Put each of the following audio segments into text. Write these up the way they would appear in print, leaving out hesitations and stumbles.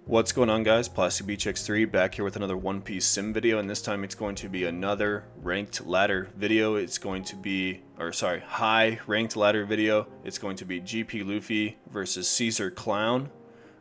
What's going on, guys? Plastic Beach X3 back here with another One Piece sim video, and this time it's going to be another ranked ladder video. It's going to be, high ranked ladder video. It's going to be GP Luffy versus Caesar Clown.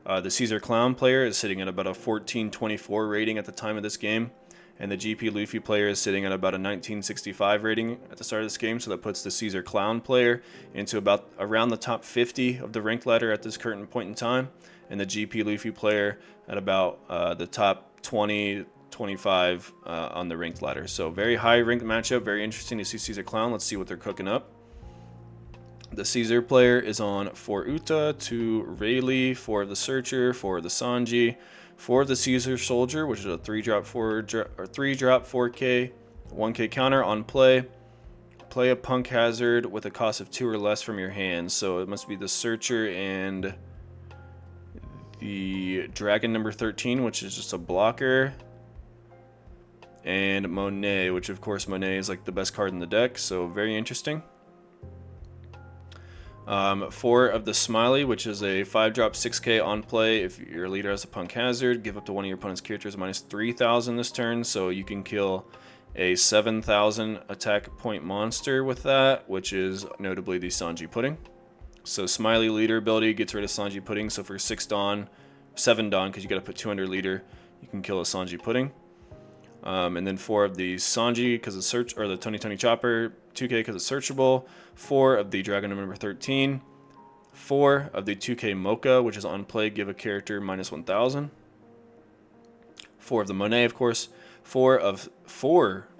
The Caesar Clown player is sitting at about a 1424 rating at the time of this game, and the GP Luffy player is sitting at about a 1965 rating at the start of this game, so that puts the Caesar Clown player into about around the top 50 of the ranked ladder at this current point in time, and the GP Luffy player at about the top 20, 25 on the ranked ladder. So very high ranked matchup, very interesting to see Caesar Clown. Let's see what they're cooking up. The Caesar player is on 4 Uta, 2 Rayleigh, 4 of the Searcher, 4 of the Sanji, 4 of the Caesar Soldier, which is a 3-drop 4K, 1K counter on play. Play a Punk Hazard with a cost of 2 or less from your hand. So it must be the Searcher and the Dragon number 13, which is just a blocker, and Monet, which of course Monet is like the best card in the deck, so very interesting. 4 of the Smiley, which is a 5-drop 6K on play. If your leader has a Punk Hazard, give up to one of your opponent's characters minus 3,000 this turn, so you can kill a 7,000 attack point monster with that, which is notably the Sanji Pudding. So Smiley leader ability gets rid of Sanji Pudding, so for 7 Dawn, because you got to put 200 leader, you can kill a Sanji Pudding. And then 4 of the Sanji because it's search, or the Tony Tony Chopper, 2K because it's searchable. 4 of the Dragon number 13. 4 of the 2K Mocha, which is on play, give a character minus 1,000. 4 of the Monet, of course. 4,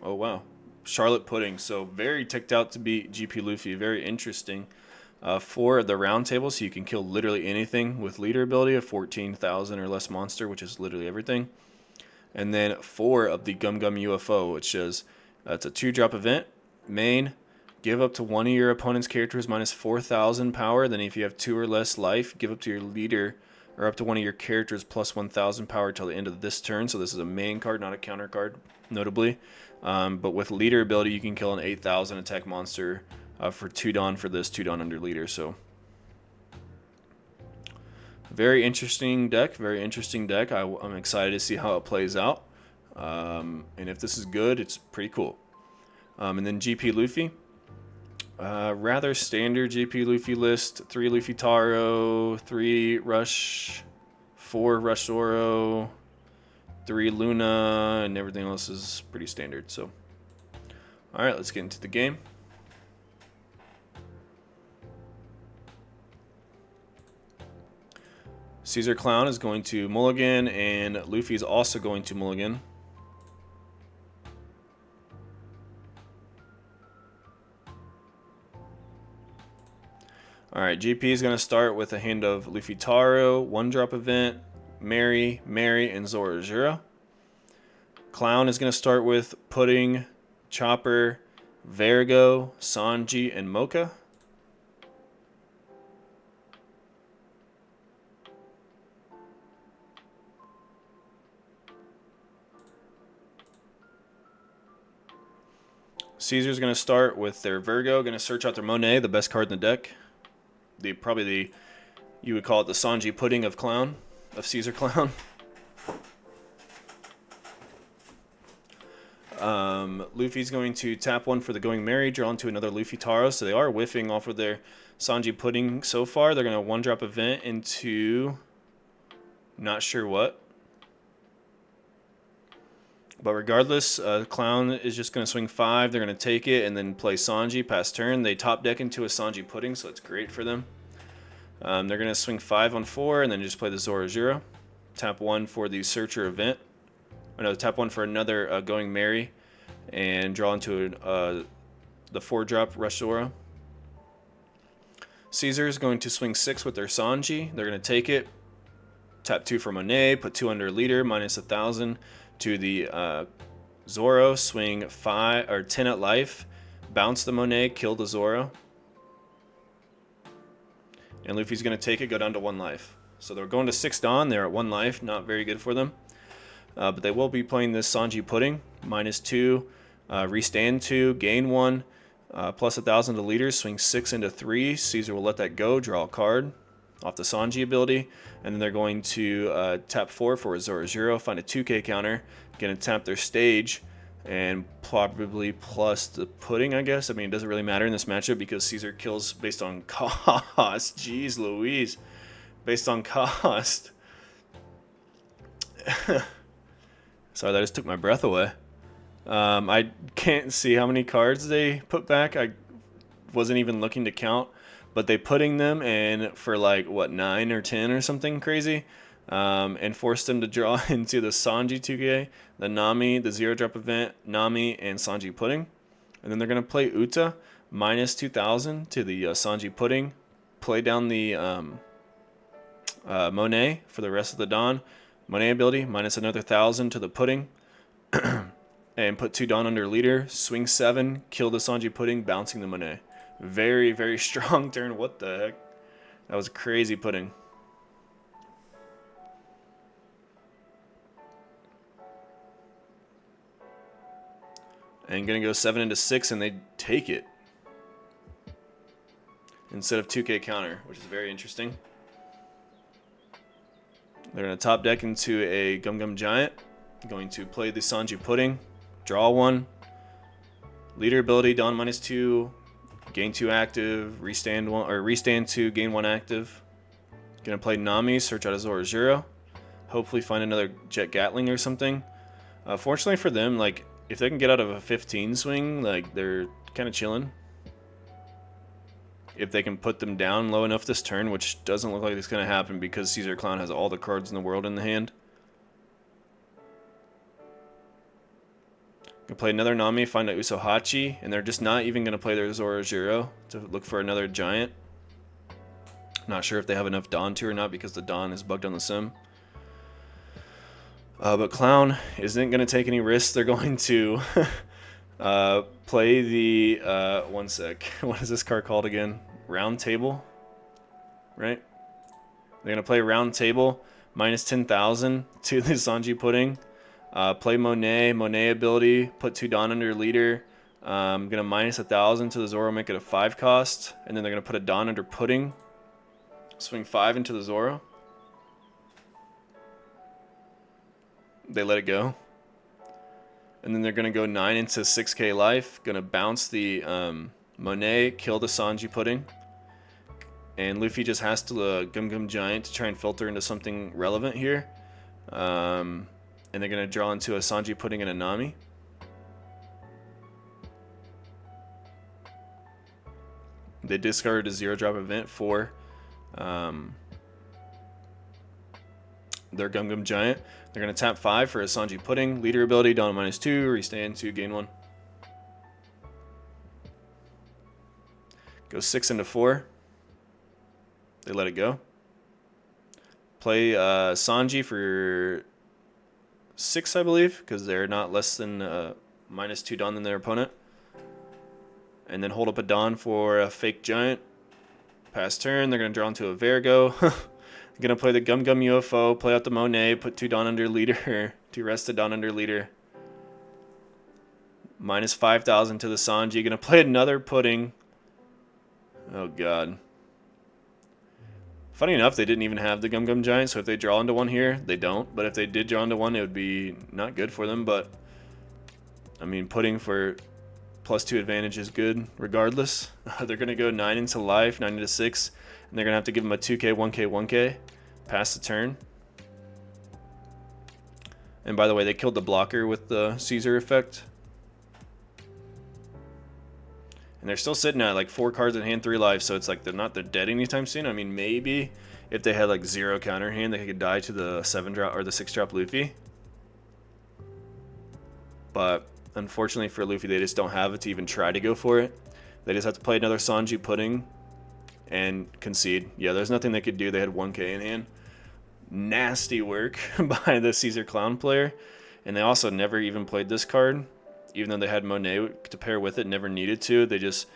oh wow, Charlotte Pudding. So very ticked out to beat GP Luffy. Very interesting. 4 of the Round Table, so you can kill literally anything with leader ability of 14,000 or less monster, which is literally everything. And then 4 of the Gum Gum UFO, which is it's a 2-drop event. Main, give up to one of your opponent's characters minus 4,000 power. Then if you have 2 or less life, give up to your leader or up to one of your characters plus 1,000 power till the end of this turn. So this is a main card, not a counter card, notably. But with leader ability, you can kill an 8,000 attack monster for 2 Dawn for this 2 Dawn under leader. So very interesting deck, very interesting deck. I'm excited to see how it plays out. And if this is good, it's pretty cool. And then GP Luffy. Rather standard GP Luffy list. 3 Luffy Taro, 3 Rush, 4 Rush Zoro, 3 Luna, and everything else is pretty standard. So, alright, let's get into the game. Caesar Clown is going to mulligan, and Luffy is also going to mulligan. Alright, GP is going to start with a hand of Luffy Taro, 1-drop event, Mary, and Zoro Zero. Clown is going to start with Pudding, Chopper, Vergo, Sanji, and Mocha. Caesar's going to start with their Virgo, going to search out their Monet, the best card in the deck. You would call it the Sanji Pudding of Clown, of Caesar Clown. Luffy's going to tap 1 for the Going Merry, draw into another Luffy Taro, so they are whiffing off of their Sanji Pudding so far. They're going to 1-drop event into not sure what. But regardless, Clown is just going to swing 5. They're going to take it and then play Sanji past turn. They top deck into a Sanji Pudding, so it's great for them. They're going to swing 5 on 4 and then just play the Zoro Zero. Tap 1 for the Searcher event. Oh, no, tap 1 for another Going Merry and draw into the 4-drop Rush Zoro. Caesar is going to swing 6 with their Sanji. They're going to take it. Tap 2 for Monet, put 2 under leader, minus 1,000. To the Zoro, swing 5 or 10 at life, bounce the Monet, kill the Zoro, and Luffy's going to take it, go down to 1 life. So they're going to 6 Dawn. They're at 1 life, not very good for them. But they will be playing this Sanji Pudding, minus 2, restand 2, gain 1, plus 1,000 to leaders, swing 6 into 3. Caesar will let that go, draw a card. off the Sanji ability, and then they're going to tap 4 for a Zoro Zero, find a 2k counter, gonna tap their stage, and probably plus the pudding, I guess. I mean, it doesn't really matter in this matchup because Caesar kills based on cost. Jeez Louise. Based on cost. Sorry, that just took my breath away. I can't see how many cards they put back. I wasn't even looking to count, but they putting them in for like, what, 9 or 10 or something crazy, and forced them to draw into the Sanji 2K, the Nami, the Zero Drop event, Nami, and Sanji Pudding. And then they're going to play Uta, minus 2,000 to the Sanji Pudding, play down the Monet for the rest of the Dawn, Monet ability, minus another 1,000 to the Pudding, and put 2 Dawn under leader, swing 7, kill the Sanji Pudding, bouncing the Monet. Very, very strong turn. What the heck? That was crazy pudding. And gonna go 7 into 6, and they take it instead of 2k counter, which is very interesting. They're gonna top deck into a Gum Gum Giant, going to play the Sanji Pudding, draw 1, leader ability, Dawn minus 2, gain 2 active, restand 1 or restand 2, gain 1 active. Gonna play Nami, search out a Zoro Zero, hopefully find another Jet Gatling or something. Fortunately for them, like, if they can get out of a 15 swing, like, they're kind of chilling. If they can put them down low enough this turn, which doesn't look like it's going to happen because Caesar Clown has all the cards in the world in the hand. Gonna play another Nami, find a Usohachi, and they're just not even going to play their Zoro Zero to look for another Giant. Not sure if they have enough Dawn to or not because the Dawn is bugged on the sim. But Clown isn't going to take any risks. They're going to play the, one sec, what is this card called again? Round Table, right? They're going to play Round Table, minus 10,000 to the Sanji Pudding. Play Monet, Monet ability, put 2 Dawn under leader. I'm going to minus 1,000 to the Zoro, make it a 5 cost. And then they're going to put a Dawn under Pudding. Swing 5 into the Zoro. They let it go. And then they're going to go 9 into 6k life. Going to bounce the Monet, kill the Sanji Pudding. And Luffy just has to Gum Gum Giant to try and filter into something relevant here. And they're going to draw into a Sanji Pudding and a Nami. They discarded a Zero Drop event for their Gum Gum Giant. They're going to tap 5 for a Sanji Pudding. Leader ability, Dawn minus 2, restand 2, gain 1. Go 6 into 4. They let it go. Play Sanji for 6, I believe, because they're not less than minus 2 Dawn than their opponent. And then hold up a Dawn for a fake Giant. Pass turn, they're going to draw into a Virgo. Gonna play the Gum Gum UFO, play out the Monet, put 2 Dawn under leader, 2 rested Dawn under leader. Minus 5,000 to the Sanji. Gonna play another Pudding. Oh god. Funny enough, they didn't even have the Gum Gum Giant, so if they draw into one here, they don't. But if they did draw into one, it would be not good for them. But I mean, Pudding for +2 advantage is good regardless. They're gonna go 9 into life, 9 into 6. And they're going to have to give him a 2k, 1k, 1k. Pass the turn. And by the way, they killed the blocker with the Caesar effect. And they're still sitting at like 4 cards in hand, 3 life. So it's like they're dead anytime soon. I mean, maybe if they had like 0 counter hand, they could die to the 7 drop or the 6 drop Luffy. But unfortunately for Luffy, they just don't have it to even try to go for it. They just have to play another Sanji Pudding and concede. Yeah, there's nothing they could do. They had 1k in hand. Nasty work by the Caesar Clown player. And they also never even played this card. Even though they had Monet to pair with it, never needed to. They just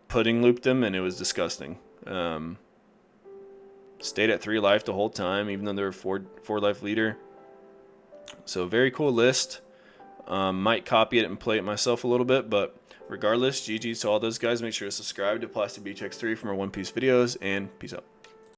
Pudding looped them, and it was disgusting. Stayed at 3 life the whole time, even though they were 4 life leader. So very cool list. Might copy it and play it myself a little bit, but regardless, GG's to all those guys. Make sure to subscribe to Plastic Beach X3 for more One Piece videos, and peace out.